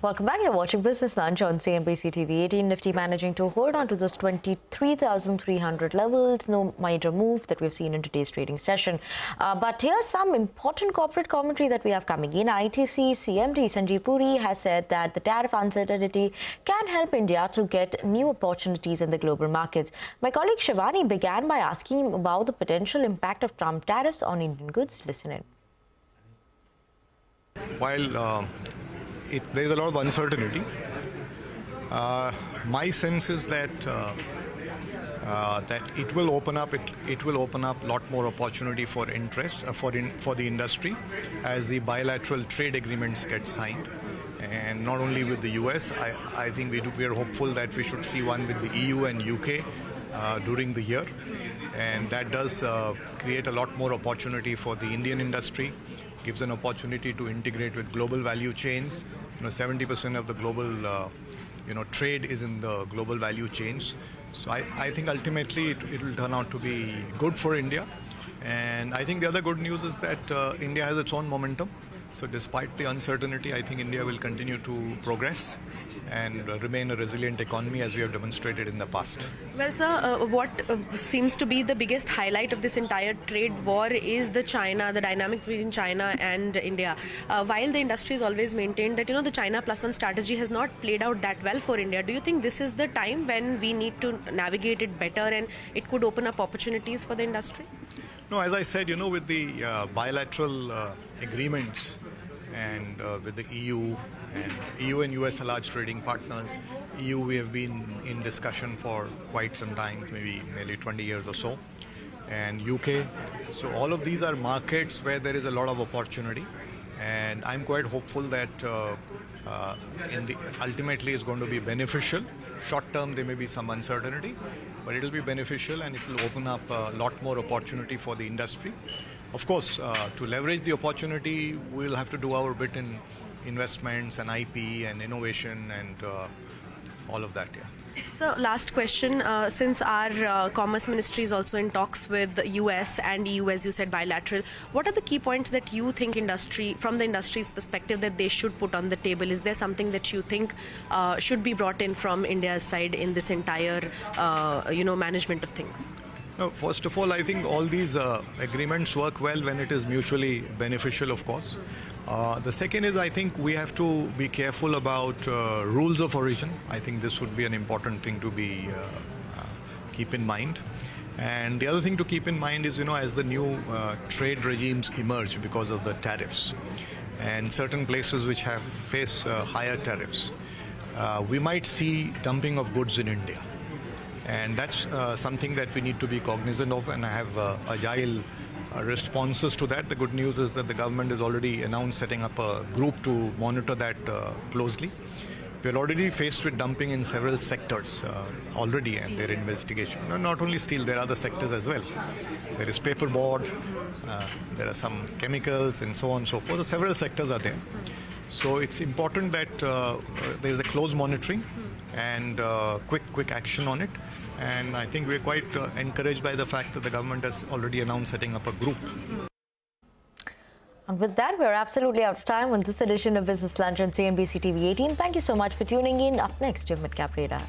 Welcome back. You're watching Business Lunch on CNBC-TV18. Nifty managing to hold on to those 23,300 levels. No major move that we've seen in today's trading session. But here's some important corporate commentary that we have coming in. ITC CMD Sanjiv Puri has said that the tariff uncertainty can help India to get new opportunities in the global markets. My colleague Shivani began by asking him about the potential impact of Trump tariffs on Indian goods. Listen in. While there is a lot of uncertainty, my sense is that it will open up. It will open up a lot more opportunity for interest for the industry as the bilateral trade agreements get signed, and not only with the US. I think we are hopeful that we should see one with the EU and UK during the year, and that does create a lot more opportunity for the Indian industry. Gives an opportunity to integrate with global value chains. 70% of the global, trade is in the global value chains. So I think ultimately it will turn out to be good for India. And I think the other good news is that India has its own momentum. So despite the uncertainty, I think India will continue to progress and remain a resilient economy as we have demonstrated in the past. Well, sir, what seems to be the biggest highlight of this entire trade war is the dynamic between China and India. While the industry has always maintained that, the China plus one strategy has not played out that well for India, do you think this is the time when we need to navigate it better and it could open up opportunities for the industry? No, as I said, with the bilateral agreements and with the EU and US are large trading partners. EU, we have been in discussion for quite some time, maybe nearly 20 years or so, and UK. So all of these are markets where there is a lot of opportunity, and I'm quite hopeful that ultimately it's going to be beneficial. Short term, there may be some uncertainty, but it will be beneficial and it will open up a lot more opportunity for the industry. Of course, to leverage the opportunity, we'll have to do our bit in investments and IP and innovation and all of that, yeah. So last question, since our Commerce Ministry is also in talks with the US and EU, as you said, bilateral, what are the key points that you think from the industry's perspective, that they should put on the table? Is there something that you think should be brought in from India's side in this entire, management of things? No, first of all, I think all these agreements work well when it is mutually beneficial, of course. The second is, I think we have to be careful about rules of origin. I think this would be an important thing to be keep in mind. And the other thing to keep in mind is, as the new trade regimes emerge because of the tariffs, and certain places which have face higher tariffs, we might see dumping of goods in India. And that's something that we need to be cognizant of and have agile responses to that. The good news is that the government has already announced setting up a group to monitor that closely. We're already faced with dumping in several sectors already, and their investigation. Not only steel, there are other sectors as well. There is paperboard, there are some chemicals, and so on and so forth. So several sectors are there. So it's important that there is a close monitoring and quick action on it. And I think we're quite encouraged by the fact that the government has already announced setting up a group. And with that, we're absolutely out of time on this edition of Business Lunch on CNBC TV18. Thank you so much for tuning in. Up next, your Midcap Radar.